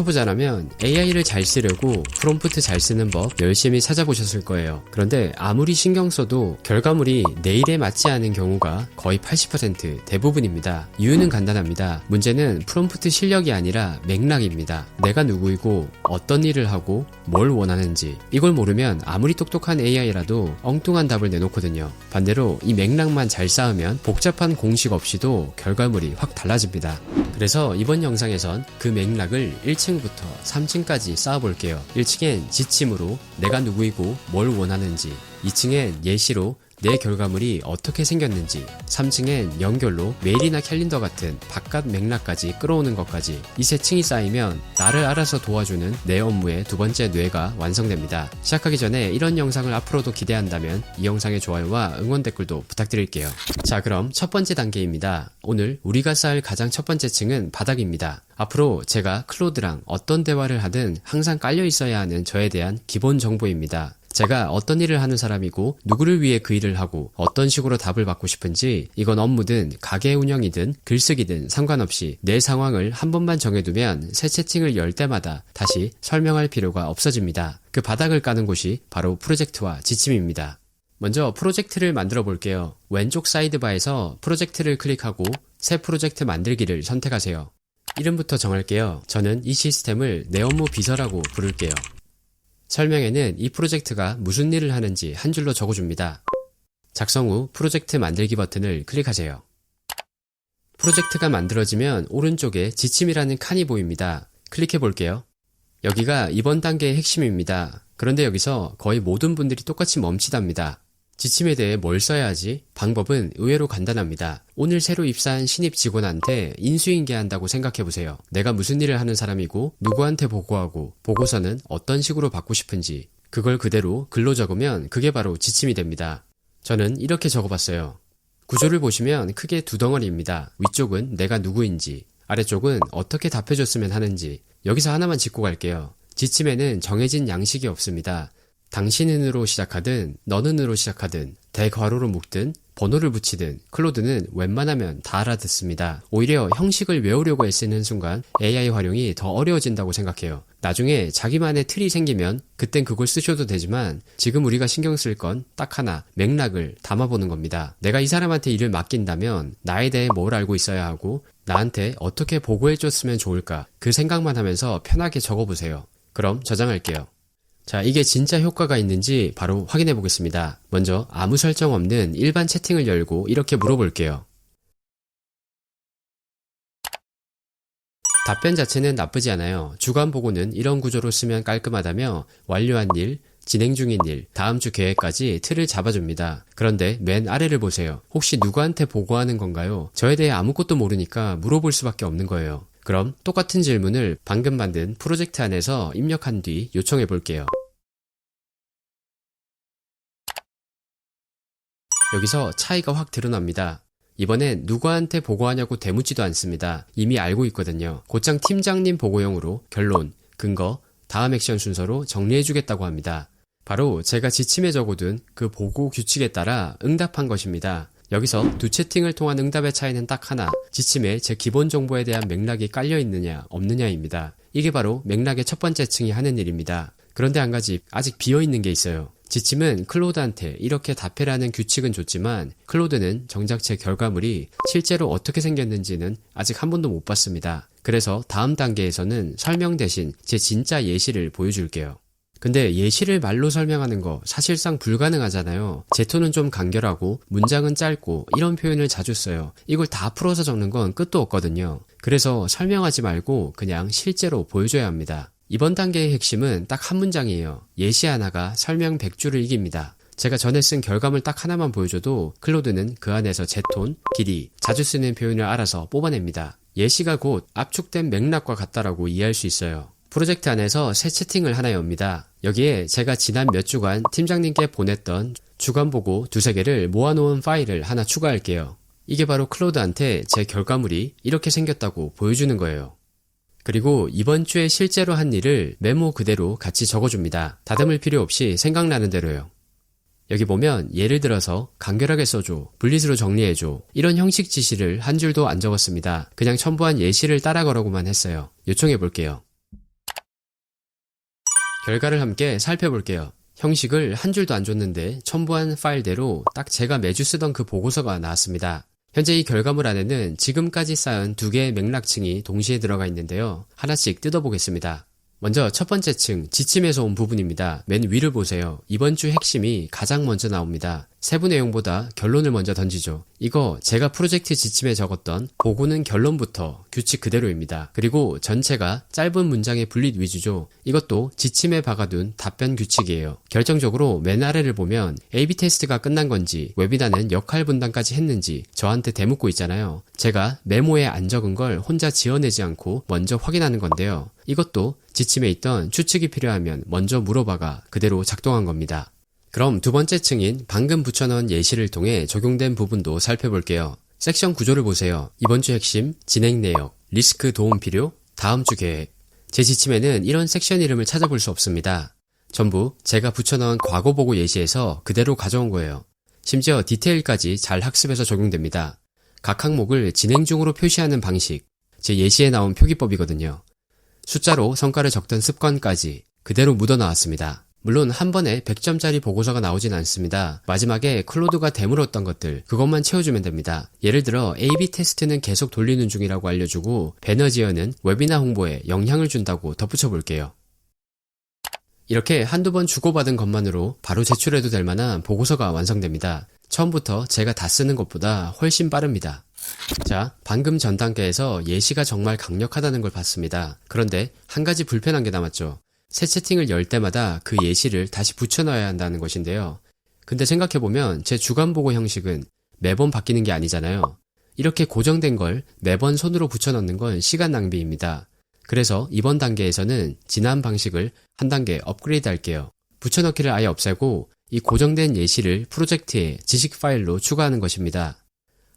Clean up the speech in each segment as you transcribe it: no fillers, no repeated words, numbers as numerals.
초보자라면 AI를 잘 쓰려고 프롬프트 잘 쓰는 법 열심히 찾아보셨을 거예요. 그런데 아무리 신경 써도 결과물이 내 일에 맞지 않은 경우가 거의 80% 대부분입니다. 이유는 간단합니다. 문제는 프롬프트 실력이 아니라 맥락입니다. 내가 누구이고 어떤 일을 하고 뭘 원하는지 이걸 모르면 아무리 똑똑한 AI라도 엉뚱한 답을 내놓거든요. 반대로 이 맥락만 잘 쌓으면 복잡한 공식 없이도 결과물이 확 달라집니다. 그래서 이번 영상에선 그 맥락을 1층부터 3층까지 쌓아볼게요. 1층엔 지침으로 내가 누구이고 뭘 원하는지, 2층엔 예시로 내 결과물이 어떻게 생겼는지, 3층엔 연결로 메일이나 캘린더 같은 바깥 맥락까지 끌어오는 것까지 이 세 층이 쌓이면 나를 알아서 도와주는 내 업무의 두 번째 뇌가 완성됩니다. 시작하기 전에 이런 영상을 앞으로도 기대한다면 이 영상의 좋아요와 응원 댓글도 부탁드릴게요. 자, 그럼 첫 번째 단계입니다. 오늘 우리가 쌓을 가장 첫 번째 층은 바닥입니다. 앞으로 제가 클로드랑 어떤 대화를 하든 항상 깔려 있어야 하는 저에 대한 기본 정보입니다. 제가 어떤 일을 하는 사람이고 누구를 위해 그 일을 하고 어떤 식으로 답을 받고 싶은지, 이건 업무든 가게 운영이든 글쓰기든 상관없이 내 상황을 한 번만 정해두면 새 채팅을 열 때마다 다시 설명할 필요가 없어집니다. 그 바닥을 까는 곳이 바로 프로젝트와 지침입니다. 먼저 프로젝트를 만들어 볼게요. 왼쪽 사이드바에서 프로젝트를 클릭하고 새 프로젝트 만들기를 선택하세요. 이름부터 정할게요. 저는 이 시스템을 내 업무 비서라고 부를게요. 설명에는 이 프로젝트가 무슨 일을 하는지 한 줄로 적어줍니다. 작성 후 프로젝트 만들기 버튼을 클릭하세요. 프로젝트가 만들어지면 오른쪽에 지침이라는 칸이 보입니다. 클릭해 볼게요. 여기가 이번 단계의 핵심입니다. 그런데 여기서 거의 모든 분들이 똑같이 멈칫합니다. 지침에 대해 뭘 써야 하지? 방법은 의외로 간단합니다. 오늘 새로 입사한 신입 직원한테 인수인계한다고 생각해보세요. 내가 무슨 일을 하는 사람이고 누구한테 보고하고 보고서는 어떤 식으로 받고 싶은지 그걸 그대로 글로 적으면 그게 바로 지침이 됩니다. 저는 이렇게 적어봤어요. 구조를 보시면 크게 두 덩어리입니다. 위쪽은 내가 누구인지, 아래쪽은 어떻게 답해줬으면 하는지. 여기서 하나만 짚고 갈게요. 지침에는 정해진 양식이 없습니다. 당신은으로 시작하든 너는으로 시작하든 대괄호로 묶든 번호를 붙이든 클로드는 웬만하면 다 알아듣습니다. 오히려 형식을 외우려고 애쓰는 순간 AI 활용이 더 어려워진다고 생각해요. 나중에 자기만의 틀이 생기면 그땐 그걸 쓰셔도 되지만 지금 우리가 신경 쓸 건 딱 하나, 맥락을 담아보는 겁니다. 내가 이 사람한테 일을 맡긴다면 나에 대해 뭘 알고 있어야 하고 나한테 어떻게 보고해줬으면 좋을까, 그 생각만 하면서 편하게 적어보세요. 그럼 저장할게요. 자, 이게 진짜 효과가 있는지 바로 확인해 보겠습니다. 먼저 아무 설정 없는 일반 채팅을 열고 이렇게 물어볼게요. 답변 자체는 나쁘지 않아요. 주간 보고는 이런 구조로 쓰면 깔끔하다며 완료한 일, 진행 중인 일, 다음 주 계획까지 틀을 잡아줍니다. 그런데 맨 아래를 보세요. 혹시 누구한테 보고하는 건가요? 저에 대해 아무것도 모르니까 물어볼 수밖에 없는 거예요. 그럼 똑같은 질문을 방금 만든 프로젝트 안에서 입력한 뒤 요청해 볼게요. 여기서 차이가 확 드러납니다. 이번엔 누구한테 보고하냐고 대묻지도 않습니다. 이미 알고 있거든요. 곧장 팀장님 보고형으로 결론, 근거, 다음 액션 순서로 정리해주겠다고 합니다. 바로 제가 지침에 적어둔 그 보고 규칙에 따라 응답한 것입니다. 여기서 두 채팅을 통한 응답의 차이는 딱 하나, 지침에 제 기본 정보에 대한 맥락이 깔려있느냐 없느냐입니다. 이게 바로 맥락의 첫 번째 층이 하는 일입니다. 그런데 한 가지 아직 비어있는 게 있어요. 지침은 클로드한테 이렇게 답해라는 규칙은 줬지만 클로드는 정작 제 결과물이 실제로 어떻게 생겼는지는 아직 한 번도 못 봤습니다. 그래서 다음 단계에서는 설명 대신 제 진짜 예시를 보여줄게요. 근데 예시를 말로 설명하는 거 사실상 불가능하잖아요. 제 톤은 좀 간결하고 문장은 짧고 이런 표현을 자주 써요. 이걸 다 풀어서 적는 건 끝도 없거든요. 그래서 설명하지 말고 그냥 실제로 보여줘야 합니다. 이번 단계의 핵심은 딱 한 문장이에요. 예시 하나가 설명 100줄을 이깁니다. 제가 전에 쓴 결과물 딱 하나만 보여줘도 클로드는 그 안에서 제 톤, 길이, 자주 쓰는 표현을 알아서 뽑아냅니다. 예시가 곧 압축된 맥락과 같다라고 이해할 수 있어요. 프로젝트 안에서 새 채팅을 하나 엽니다. 여기에 제가 지난 몇 주간 팀장님께 보냈던 주간 보고 두세 개를 모아놓은 파일을 하나 추가할게요. 이게 바로 클로드한테 제 결과물이 이렇게 생겼다고 보여주는 거예요. 그리고 이번 주에 실제로 한 일을 메모 그대로 같이 적어줍니다. 다듬을 필요 없이 생각나는 대로요. 여기 보면 예를 들어서 간결하게 써줘, 분리수로 정리해줘, 이런 형식 지시를 한 줄도 안 적었습니다. 그냥 첨부한 예시를 따라 거라고만 했어요. 요청해 볼게요. 결과를 함께 살펴볼게요. 형식을 한 줄도 안 줬는데 첨부한 파일대로 딱 제가 매주 쓰던 그 보고서가 나왔습니다. 현재 이 결과물 안에는 지금까지 쌓은 두 개의 맥락층이 동시에 들어가 있는데요. 하나씩 뜯어보겠습니다. 먼저 첫 번째 층, 지침에서 온 부분입니다. 맨 위를 보세요. 이번 주 핵심이 가장 먼저 나옵니다. 세부 내용보다 결론을 먼저 던지죠. 이거 제가 프로젝트 지침에 적었던 보고는 결론부터 규칙 그대로입니다. 그리고 전체가 짧은 문장의 분릿 위주죠. 이것도 지침에 박아둔 답변 규칙이에요. 결정적으로 맨 아래를 보면 A/B 테스트가 끝난 건지 웨비나는 역할 분담까지 했는지 저한테 대묻고 있잖아요. 제가 메모에 안 적은 걸 혼자 지어내지 않고 먼저 확인하는 건데요. 이것도 지침에 있던 추측이 필요하면 먼저 물어봐가 그대로 작동한 겁니다. 그럼 두 번째 층인 방금 붙여넣은 예시를 통해 적용된 부분도 살펴볼게요. 섹션 구조를 보세요. 이번 주 핵심, 진행 내역, 리스크 도움 필요, 다음 주 계획. 제 지침에는 이런 섹션 이름을 찾아볼 수 없습니다. 전부 제가 붙여넣은 과거 보고 예시에서 그대로 가져온 거예요. 심지어 디테일까지 잘 학습해서 적용됩니다. 각 항목을 진행 중으로 표시하는 방식, 제 예시에 나온 표기법이거든요. 숫자로 성과를 적던 습관까지 그대로 묻어나왔습니다. 물론 한 번에 100점짜리 보고서가 나오진 않습니다. 마지막에 클로드가 되물었던 것들, 그것만 채워주면 됩니다. 예를 들어 A/B 테스트는 계속 돌리는 중이라고 알려주고 배너 지어는 웨비나 홍보에 영향을 준다고 덧붙여 볼게요. 이렇게 한두 번 주고받은 것만으로 바로 제출해도 될 만한 보고서가 완성됩니다. 처음부터 제가 다 쓰는 것보다 훨씬 빠릅니다. 자, 방금 전 단계에서 예시가 정말 강력하다는 걸 봤습니다. 그런데 한 가지 불편한 게 남았죠. 새 채팅을 열 때마다 그 예시를 다시 붙여넣어야 한다는 것인데요. 근데 생각해보면 제 주간 보고 형식은 매번 바뀌는 게 아니잖아요. 이렇게 고정된 걸 매번 손으로 붙여넣는 건 시간 낭비입니다. 그래서 이번 단계에서는 지난 방식을 한 단계 업그레이드 할게요. 붙여넣기를 아예 없애고 이 고정된 예시를 프로젝트에 지식 파일로 추가하는 것입니다.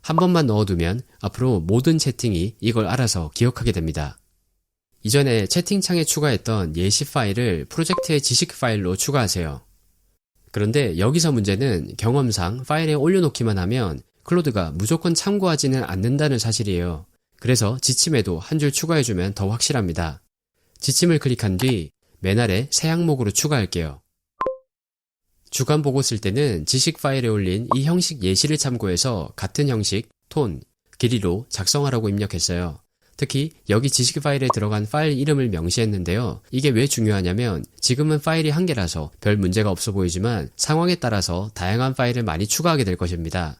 한 번만 넣어두면 앞으로 모든 채팅이 이걸 알아서 기억하게 됩니다. 이전에 채팅창에 추가했던 예시 파일을 프로젝트의 지식 파일로 추가하세요. 그런데 여기서 문제는 경험상 파일에 올려놓기만 하면 클로드가 무조건 참고하지는 않는다는 사실이에요. 그래서 지침에도 한 줄 추가해주면 더 확실합니다. 지침을 클릭한 뒤 맨 아래 새 항목으로 추가할게요. 주간 보고 쓸 때는 지식 파일에 올린 이 형식 예시를 참고해서 같은 형식, 톤, 길이로 작성하라고 입력했어요. 특히 여기 지식 파일에 들어간 파일 이름을 명시했는데요. 이게 왜 중요하냐면 지금은 파일이 한 개라서 별 문제가 없어 보이지만 상황에 따라서 다양한 파일을 많이 추가하게 될 것입니다.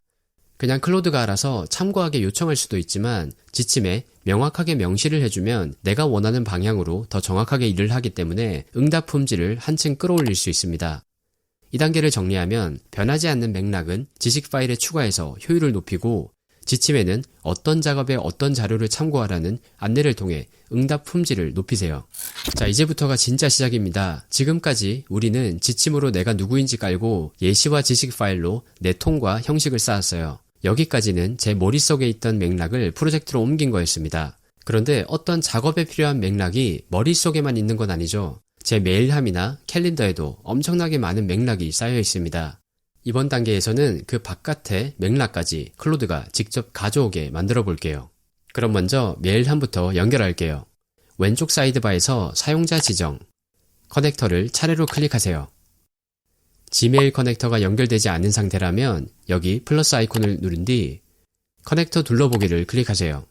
그냥 클로드가 알아서 참고하게 요청할 수도 있지만 지침에 명확하게 명시를 해주면 내가 원하는 방향으로 더 정확하게 일을 하기 때문에 응답 품질을 한층 끌어올릴 수 있습니다. 이 단계를 정리하면 변하지 않는 맥락은 지식 파일에 추가해서 효율을 높이고 지침에는 어떤 작업에 어떤 자료를 참고하라는 안내를 통해 응답 품질을 높이세요. 자, 이제부터가 진짜 시작입니다. 지금까지 우리는 지침으로 내가 누구인지 깔고 예시와 지식 파일로 내 톤과 형식을 쌓았어요. 여기까지는 제 머릿속에 있던 맥락을 프로젝트로 옮긴 거였습니다. 그런데 어떤 작업에 필요한 맥락이 머릿속에만 있는 건 아니죠. 제 메일함이나 캘린더에도 엄청나게 많은 맥락이 쌓여 있습니다. 이번 단계에서는 그 바깥의 맥락까지 클로드가 직접 가져오게 만들어 볼게요. 그럼 먼저 메일함부터 연결할게요. 왼쪽 사이드바에서 사용자 지정, 커넥터를 차례로 클릭하세요. 지메일 커넥터가 연결되지 않은 상태라면 여기 플러스 아이콘을 누른 뒤 커넥터 둘러보기를 클릭하세요.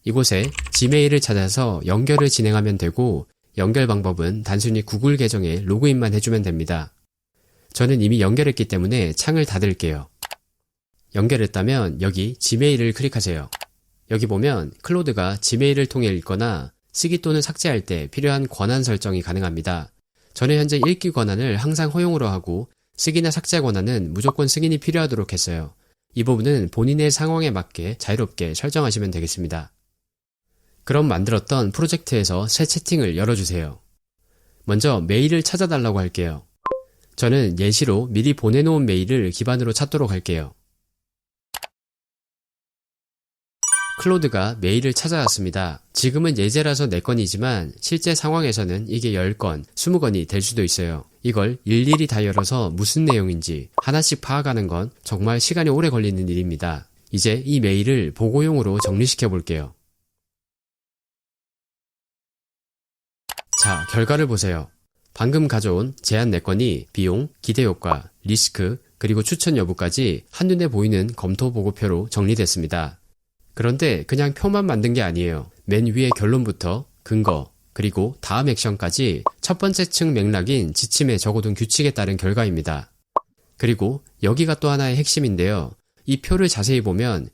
이곳에 지메일을 찾아서 연결을 진행하면 되고 연결 방법은 단순히 구글 계정에 로그인만 해주면 됩니다. 저는 이미 연결했기 때문에 창을 닫을게요. 연결했다면 여기 지메일을 클릭하세요. 여기 보면 클로드가 지메일을 통해 읽거나 쓰기 또는 삭제할 때 필요한 권한 설정이 가능합니다. 저는 현재 읽기 권한을 항상 허용으로 하고 쓰기나 삭제 권한은 무조건 승인이 필요하도록 했어요. 이 부분은 본인의 상황에 맞게 자유롭게 설정하시면 되겠습니다. 그럼 만들었던 프로젝트에서 새 채팅을 열어주세요. 먼저 메일을 찾아달라고 할게요. 저는 예시로 미리 보내놓은 메일을 기반으로 찾도록 할게요. 클로드가 메일을 찾아왔습니다. 지금은 예제라서 4건이지만 실제 상황에서는 이게 10건, 20건이 될 수도 있어요. 이걸 일일이 다 열어서 무슨 내용인지 하나씩 파악하는 건 정말 시간이 오래 걸리는 일입니다. 이제 이 메일을 보고용으로 정리시켜 볼게요. 자, 결과를 보세요. 방금 가져온 제안 4건이 비용, 기대효과, 리스크, 그리고 추천 여부까지 한눈에 보이는 검토 보고표로 정리됐습니다. 그런데 그냥 표만 만든 게 아니에요. 맨 위에 결론부터 근거, 그리고 다음 액션까지 첫 번째 층 맥락인 지침에 적어둔 규칙에 따른 결과입니다. 그리고 여기가 또 하나의 핵심인데요. 이 표를 자세히 보면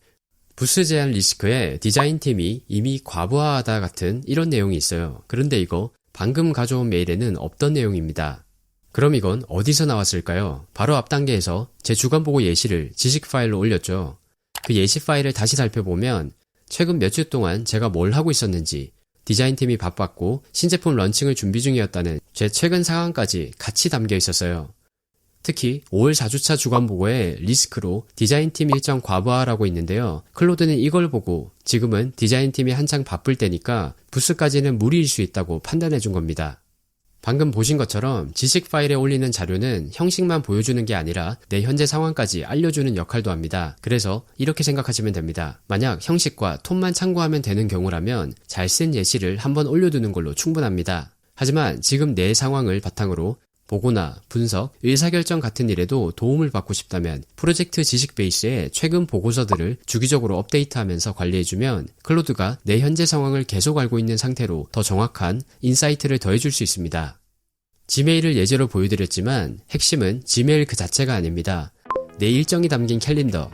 부스 제한 리스크에 디자인팀이 이미 과부하하다 같은 이런 내용이 있어요. 그런데 이거 방금 가져온 메일에는 없던 내용입니다. 그럼 이건 어디서 나왔을까요? 바로 앞 단계에서 제 주간보고 예시를 지식 파일로 올렸죠. 그 예시 파일을 다시 살펴보면 최근 몇 주 동안 제가 뭘 하고 있었는지, 디자인팀이 바빴고 신제품 런칭을 준비 중이었다는 제 최근 상황까지 같이 담겨 있었어요. 특히 5월 4주차 주간보고에 리스크로 디자인팀 일정 과부하라고 있는데요. 클로드는 이걸 보고 지금은 디자인팀이 한창 바쁠 때니까 부스까지는 무리일 수 있다고 판단해 준 겁니다. 방금 보신 것처럼 지식 파일에 올리는 자료는 형식만 보여주는 게 아니라 내 현재 상황까지 알려주는 역할도 합니다. 그래서 이렇게 생각하시면 됩니다. 만약 형식과 톤만 참고하면 되는 경우라면 잘 쓴 예시를 한번 올려두는 걸로 충분합니다. 하지만 지금 내 상황을 바탕으로 보고나 분석, 의사결정 같은 일에도 도움을 받고 싶다면 프로젝트 지식 베이스에 최근 보고서들을 주기적으로 업데이트하면서 관리해주면 클로드가 내 현재 상황을 계속 알고 있는 상태로 더 정확한 인사이트를 더해줄 수 있습니다. 지메일을 예제로 보여드렸지만 핵심은 지메일 그 자체가 아닙니다. 내 일정이 담긴 캘린더,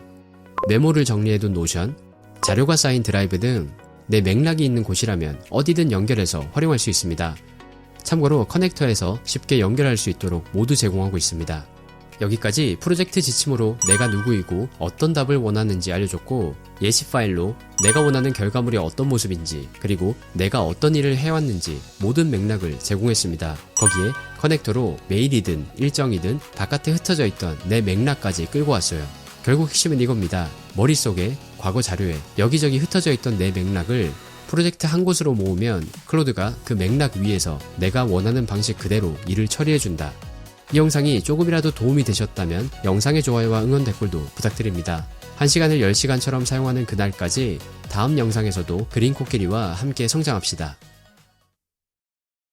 메모를 정리해둔 노션, 자료가 쌓인 드라이브 등 내 맥락이 있는 곳이라면 어디든 연결해서 활용할 수 있습니다. 참고로 커넥터에서 쉽게 연결할 수 있도록 모두 제공하고 있습니다. 여기까지 프로젝트 지침으로 내가 누구이고 어떤 답을 원하는지 알려줬고 예시 파일로 내가 원하는 결과물이 어떤 모습인지 그리고 내가 어떤 일을 해왔는지 모든 맥락을 제공했습니다. 거기에 커넥터로 메일이든 일정이든 바깥에 흩어져 있던 내 맥락까지 끌고 왔어요. 결국 핵심은 이겁니다. 머릿속에 과거 자료에 여기저기 흩어져 있던 내 맥락을 프로젝트 한 곳으로 모으면 클로드가 그 맥락 위에서 내가 원하는 방식 그대로 일을 처리해준다. 이 영상이 조금이라도 도움이 되셨다면 영상의 좋아요와 응원 댓글도 부탁드립니다. 1시간을 10시간처럼 사용하는 그날까지 다음 영상에서도 그린 코끼리와 함께 성장합시다.